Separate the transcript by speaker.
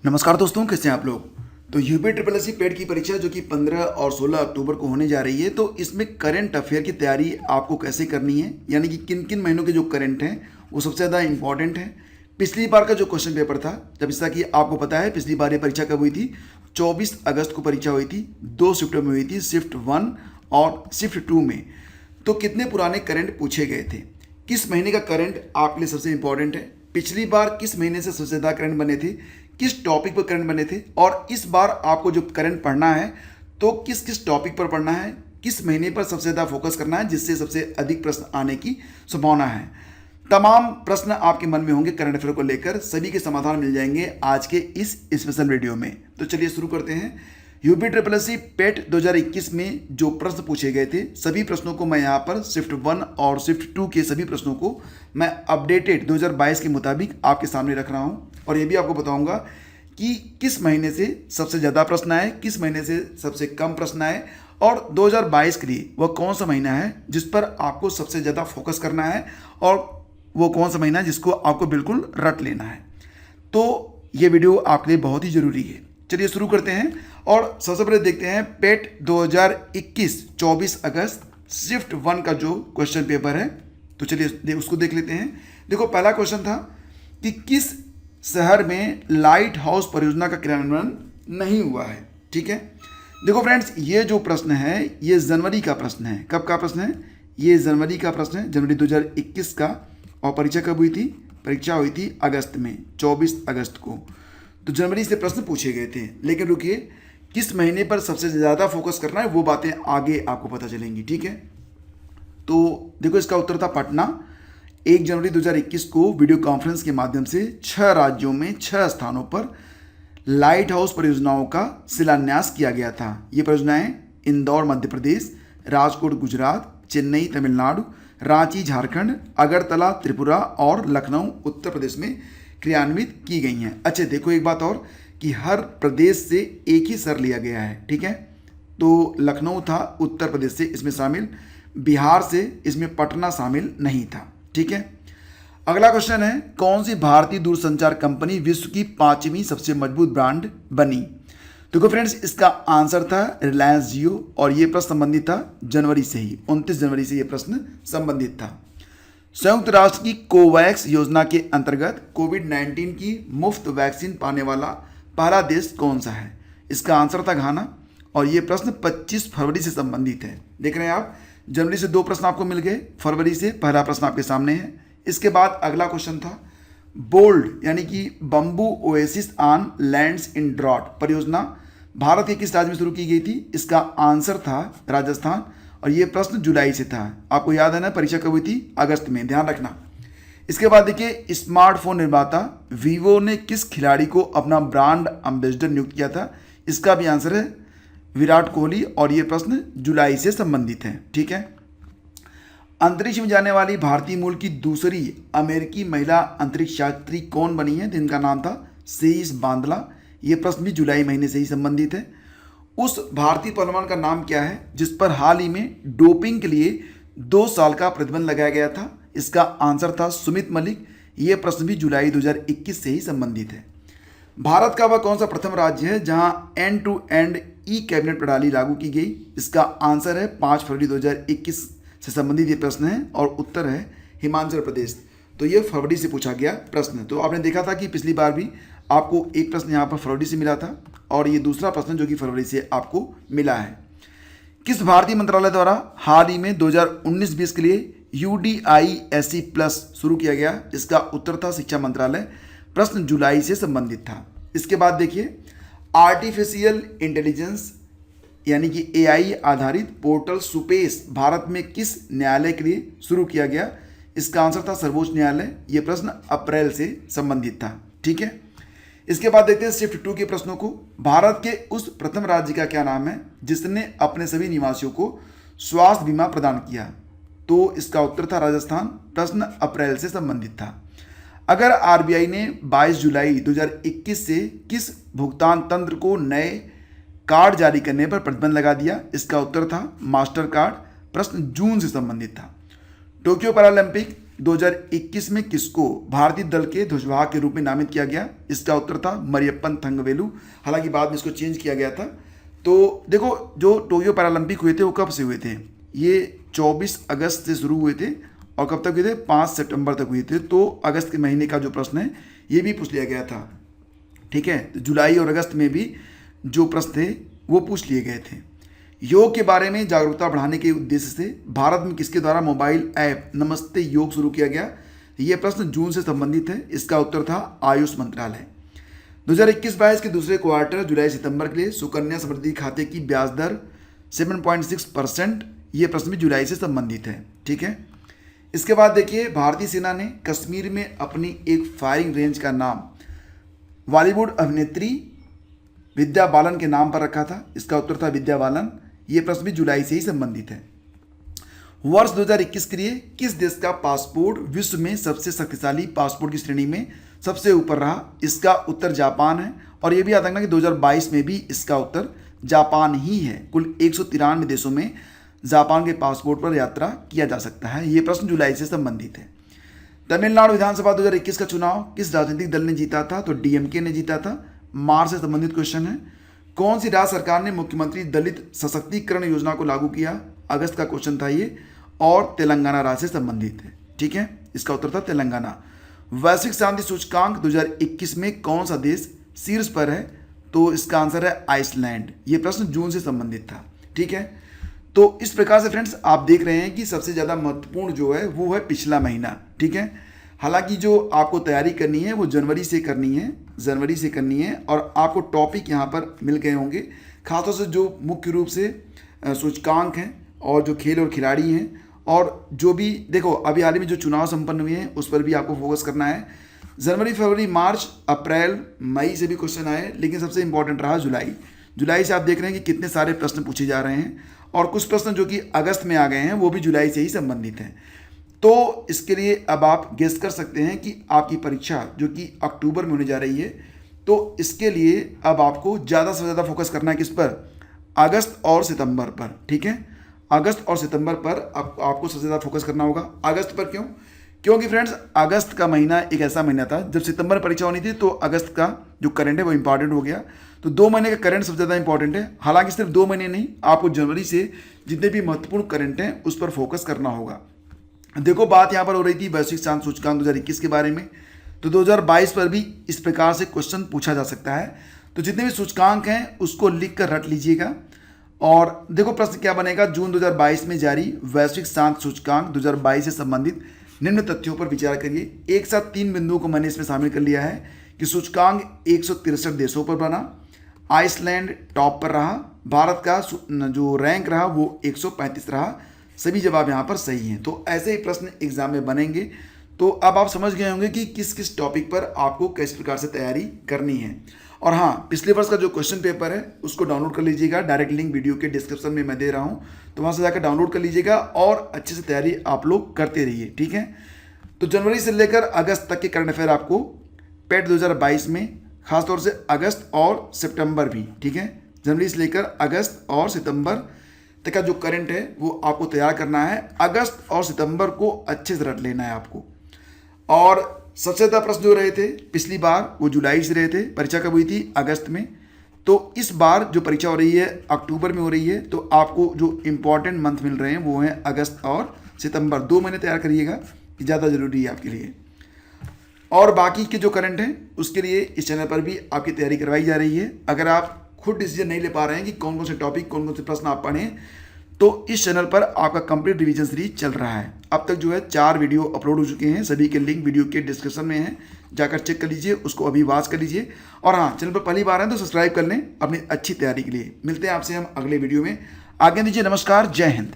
Speaker 1: नमस्कार दोस्तों, कैसे हैं आप लोग। तो यूपी ट्रिपल एस सी पेड की परीक्षा जो कि 15 और 16 अक्टूबर को होने जा रही है, तो इसमें करंट अफेयर की तैयारी आपको कैसे करनी है, यानी कि किन किन महीनों के जो करंट हैं वो सबसे ज़्यादा इंपॉर्टेंट है। पिछली बार का जो क्वेश्चन पेपर था, जब जैसा कि आपको पता है पिछली बार ये परीक्षा कब हुई थी, 24 अगस्त को परीक्षा हुई थी, 2 शिफ्टों में हुई थी, शिफ्ट 1 और शिफ्ट 2 में। तो कितने पुराने करंट पूछे गए थे, किस महीने का करंट आपके लिए सबसे इंपॉर्टेंट है, पिछली बार किस महीने से सबसे ज़्यादा करंट बने थे, किस टॉपिक पर करंट बने थे, और इस बार आपको जो करंट पढ़ना है तो किस किस टॉपिक पर पढ़ना है, किस महीने पर सबसे ज़्यादा फोकस करना है जिससे सबसे अधिक प्रश्न आने की संभावना है। तमाम प्रश्न आपके मन में होंगे करंट अफेयर को लेकर, सभी के समाधान मिल जाएंगे आज के इस स्पेशल वीडियो में। तो चलिए शुरू करते हैं। यूपी ट्रिपल एस सी पेट 2021 में जो प्रश्न पूछे गए थे, सभी प्रश्नों को मैं यहाँ पर शिफ्ट 1 और शिफ्ट 2 के सभी प्रश्नों को मैं अपडेटेड 2022 के मुताबिक आपके सामने रख रहा हूँ, और ये भी आपको बताऊँगा कि किस महीने से सबसे ज़्यादा प्रश्न आए, किस महीने से सबसे कम प्रश्न आए, और 2022 के लिए वह कौन सा महीना है जिस पर आपको सबसे ज़्यादा फोकस करना है, और वो कौन सा महीना है जिसको आपको बिल्कुल रट लेना है। तो ये वीडियो आपके लिए बहुत ही ज़रूरी है। चलिए शुरू करते हैं, और सबसे पहले देखते हैं पेट 2021 24 अगस्त शिफ्ट 1 का जो क्वेश्चन पेपर है। तो चलिए उसको देख लेते हैं। देखो, पहला क्वेश्चन था कि किस शहर में लाइट हाउस परियोजना का क्रियान्वयन नहीं हुआ है। ठीक है, देखो फ्रेंड्स, ये जो प्रश्न है ये जनवरी का प्रश्न है। कब का प्रश्न है? ये जनवरी का प्रश्न है, जनवरी 2021 का। और परीक्षा कब हुई थी? परीक्षा हुई थी अगस्त में, 24 अगस्त को। तो जनवरी से प्रश्न पूछे गए थे, लेकिन रुकिए, किस महीने पर सबसे ज़्यादा फोकस करना है वो बातें आगे आपको पता चलेंगी। ठीक है, तो देखो इसका उत्तर था पटना। 1 जनवरी 2021 को वीडियो कॉन्फ्रेंस के माध्यम से 6 राज्यों में 6 स्थानों पर लाइट हाउस परियोजनाओं का शिलान्यास किया गया था। ये परियोजनाएं इंदौर मध्य प्रदेश, राजकोट गुजरात, चेन्नई तमिलनाडु, रांची झारखंड, अगरतला त्रिपुरा और लखनऊ उत्तर प्रदेश में क्रियान्वित की गई हैं। अच्छा, देखो एक बात और कि हर प्रदेश से एक ही सर लिया गया है। ठीक है, तो लखनऊ था उत्तर प्रदेश से इसमें शामिल, बिहार से इसमें पटना शामिल नहीं था। ठीक है, अगला क्वेश्चन है, कौन सी भारतीय दूरसंचार कंपनी विश्व की 5वीं सबसे मजबूत ब्रांड बनी? देखो फ्रेंड्स, इसका आंसर था रिलायंस जियो, और ये प्रश्न संबंधित था जनवरी से ही, 29 जनवरी से ये प्रश्न संबंधित था। संयुक्त राष्ट्र की कोवैक्स योजना के अंतर्गत कोविड-19 की मुफ्त वैक्सीन पाने वाला पहला देश कौन सा है? इसका आंसर था घाना, और ये प्रश्न 25 फरवरी से संबंधित है। देख रहे हैं आप, जनवरी से 2 प्रश्न आपको मिल गए, फरवरी से पहला प्रश्न आपके सामने है। इसके बाद अगला क्वेश्चन था बोल्ड यानी कि bamboo oasis on lands in drought परियोजना भारत के किस राज्य में शुरू की गई थी? इसका आंसर था राजस्थान, और ये प्रश्न जुलाई से था। आपको याद है ना, परीक्षा कब हुई थी? अगस्त में, ध्यान रखना। इसके बाद देखिए, स्मार्टफोन निर्माता वीवो ने किस खिलाड़ी को अपना ब्रांड एम्बेसडर नियुक्त किया था? इसका भी आंसर है विराट कोहली, और ये प्रश्न जुलाई से संबंधित है। ठीक है, अंतरिक्ष में जाने वाली भारतीय मूल की दूसरी अमेरिकी महिला अंतरिक्ष यात्री कौन बनी है? जिनका नाम था सेइस बांदला। ये प्रश्न भी जुलाई महीने से ही संबंधित है। उस भारतीय पहलवान का नाम क्या है जिस पर हाल ही में डोपिंग के लिए 2 साल का प्रतिबंध लगाया गया था? इसका आंसर था सुमित मलिक। ये प्रश्न भी जुलाई 2021 से ही संबंधित है। भारत का वह कौन सा प्रथम राज्य है जहां end to end e cabinet प्रणाली लागू की गई? इसका आंसर है 5 फरवरी 2021 से संबंधित ये प्रश्न है, और उत्तर है हिमाचल प्रदेश। तो ये फरवरी से पूछा गया प्रश्न। तो आपने देखा था कि पिछली बार भी आपको एक प्रश्न यहाँ पर फरवरी से मिला था, और ये दूसरा प्रश्न जो कि फरवरी से आपको मिला है। किस भारतीय मंत्रालय द्वारा हाल ही में 2019-20 के लिए UDISC+ शुरू किया गया? इसका उत्तर था शिक्षा मंत्रालय। प्रश्न जुलाई से संबंधित था। इसके बाद देखिए, आर्टिफिशियल इंटेलिजेंस यानी कि AI आधारित पोर्टल सुपेस भारत में किस न्यायालय के लिए शुरू किया गया? इसका आंसर था सर्वोच्च न्यायालय। ये प्रश्न अप्रैल से संबंधित था। ठीक है, इसके बाद देखते हैं शिफ्ट 2 के प्रश्नों को। भारत के उस प्रथम राज्य का क्या नाम है जिसने अपने सभी निवासियों को स्वास्थ्य बीमा प्रदान किया? तो इसका उत्तर था राजस्थान। प्रश्न अप्रैल से संबंधित था। अगर RBI ने 22 जुलाई 2021 से किस भुगतान तंत्र को नए कार्ड जारी करने पर प्रतिबंध लगा दिया? इसका उत्तर था मास्टर कार्ड। प्रश्न जून से संबंधित था। टोक्यो पैरालंपिक 2021 में किसको भारतीय दल के ध्वजवाहक के रूप में नामित किया गया? इसका उत्तर था मरियप्पन थंगवेलु। हालांकि बाद में इसको चेंज किया गया था। तो देखो, जो टोक्यो पैरालंपिक हुए थे वो कब से हुए थे? ये 24 अगस्त से शुरू हुए थे और कब तक हुए थे? 5 सितंबर तक हुए थे। तो अगस्त के महीने का जो प्रश्न है ये भी पूछ लिया गया था। ठीक है, तो जुलाई और अगस्त में भी जो प्रश्न थे वो पूछ लिए गए थे। योग के बारे में जागरूकता बढ़ाने के उद्देश्य से भारत में किसके द्वारा मोबाइल ऐप नमस्ते योग शुरू किया गया? यह प्रश्न जून से संबंधित है। इसका उत्तर था आयुष मंत्रालय। 2021-22 के दूसरे क्वार्टर जुलाई सितंबर के लिए सुकन्या समृद्धि खाते की ब्याज दर 7.6%। ये प्रश्न भी जुलाई से संबंधित है। ठीक है, इसके बाद देखिए, भारतीय सेना ने कश्मीर में अपनी एक फायरिंग रेंज का नाम बॉलीवुड अभिनेत्री विद्या बालन के नाम पर रखा था। इसका उत्तर था विद्या बालन। ये प्रश्न भी जुलाई से ही संबंधित है। वर्ष 2021 के लिए किस देश का पासपोर्ट विश्व में सबसे शक्तिशाली पासपोर्ट की श्रेणी में सबसे ऊपर रहा? इसका उत्तर जापान है। और ये भी याद रखना कि 2022 में भी इसका उत्तर जापान ही है। कुल 193 देशों में जापान के पासपोर्ट पर यात्रा किया जा सकता है। ये प्रश्न जुलाई से संबंधित है। तमिलनाडु विधानसभा 2021 का चुनाव किस राजनीतिक दल ने जीता था? तो डीएमके ने जीता था। मार्च से संबंधित क्वेश्चन है। कौन सी राज्य सरकार ने मुख्यमंत्री दलित सशक्तिकरण योजना को लागू किया? अगस्त का क्वेश्चन था ये। और तेलंगाना राज्य से संबंधित है। ठीक है, इसका उत्तर था तेलंगाना। वैश्विक शांति सूचकांक 2021 में कौन सा देश शीर्ष पर है? तो इसका आंसर है आइसलैंड। ये प्रश्न जून से संबंधित था। ठीक है, तो इस प्रकार से फ्रेंड्स आप देख रहे हैं कि सबसे ज़्यादा महत्वपूर्ण जो है वो है पिछला महीना। ठीक है, हालांकि जो आपको तैयारी करनी है वो जनवरी से करनी है। और आपको टॉपिक यहाँ पर मिल गए होंगे, खासतौर से जो मुख्य रूप से सूचकांक हैं और जो खेल और खिलाड़ी हैं, और जो भी देखो अभी हाल ही में जो चुनाव संपन्न हुए हैं उस पर भी आपको फोकस करना है। जनवरी, फरवरी, मार्च, अप्रैल, मई से भी क्वेश्चन आए, लेकिन सबसे इंपॉर्टेंट रहा जुलाई से आप देख रहे हैं कि कितने सारे प्रश्न पूछे जा रहे हैं। और कुछ प्रश्न जो कि अगस्त में आ गए हैं वो भी जुलाई से ही संबंधित हैं। तो इसके लिए अब आप गेस कर सकते हैं कि आपकी परीक्षा जो कि अक्टूबर में होने जा रही है, तो इसके लिए अब आपको ज़्यादा से ज़्यादा फोकस करना है किस पर? अगस्त और सितंबर पर। ठीक है, अगस्त और सितंबर पर आपको सबसे ज़्यादा फोकस करना होगा। अगस्त पर क्यों? क्योंकि फ्रेंड्स अगस्त का महीना एक ऐसा महीना था जब सितंबर में परीक्षा होनी थी, तो अगस्त का जो करंट है वो इंपॉर्टेंट हो गया। तो 2 महीने का करंट सबसे ज़्यादा इंपॉर्टेंट है। हालांकि सिर्फ 2 महीने नहीं, आपको जनवरी से जितने भी महत्वपूर्ण करंट हैं उस पर फोकस करना होगा। देखो, बात यहाँ पर हो रही थी वैश्विक शांति सूचकांक 2021 के बारे में, तो 2022 पर भी इस प्रकार से क्वेश्चन पूछा जा सकता है। तो जितने भी सूचकांक हैं उसको लिख कर रट लीजिएगा। और देखो प्रश्न क्या बनेगा, जून 2022 में जारी वैश्विक शांति सूचकांक 2022 से संबंधित निम्न तथ्यों पर विचार करिए। एक साथ 3 बिंदुओं को मैंने इसमें शामिल कर लिया है कि सूचकांक 163 देशों पर बना, आइसलैंड टॉप पर रहा, भारत का जो रैंक रहा वो 135 रहा। सभी जवाब यहाँ पर सही हैं। तो ऐसे ही प्रश्न एग्जाम में बनेंगे। तो अब आप समझ गए होंगे कि किस किस टॉपिक पर आपको किस प्रकार से तैयारी करनी है। और हाँ, पिछले वर्ष का जो क्वेश्चन पेपर है उसको डाउनलोड कर लीजिएगा। डायरेक्ट लिंक वीडियो के डिस्क्रिप्शन में मैं दे रहा हूँ, तो वहाँ से जाकर डाउनलोड कर लीजिएगा और अच्छे से तैयारी आप लोग करते रहिए। ठीक है, तो जनवरी से लेकर अगस्त तक के करंट अफेयर आपको पेट 2022 में, खासतौर से अगस्त और सितंबर भी। ठीक है, जनवरी से लेकर अगस्त और सितंबर तक का जो करंट है वो आपको तैयार करना है। अगस्त और सितंबर को अच्छे से रट लेना है आपको। और सबसे ज़्यादा प्रश्न जो रहे थे पिछली बार वो जुलाई से रहे थे। परीक्षा कब हुई थी? अगस्त में। तो इस बार जो परीक्षा हो रही है अक्टूबर में हो रही है। तो आपको जो इम्पॉर्टेंट मंथ मिल रहे हैं वो हैं अगस्त और सितंबर। 2 महीने तैयार करिएगा, ज़्यादा ज़रूरी है आपके लिए। और बाकी के जो करंट हैं उसके लिए इस चैनल पर भी आपकी तैयारी करवाई जा रही है। अगर आप खुद डिसीजन नहीं ले पा रहे हैं कि कौन कौन से टॉपिक, कौन कौन से प्रश्न आप पढ़ें, तो इस चैनल पर आपका कंप्लीट रिवीजन सीरीज चल रहा है। अब तक जो है 4 वीडियो अपलोड हो चुके हैं, सभी के लिंक वीडियो के डिस्क्रिप्शन में है, जाकर चेक कर लीजिए, उसको अभी वॉच कर लीजिए। और हाँ, चैनल पर पहली बार हैं तो सब्सक्राइब कर लें अपनी अच्छी तैयारी के लिए। मिलते हैं आपसे हम अगले वीडियो में। आज्ञा दीजिए, नमस्कार, जय हिंद।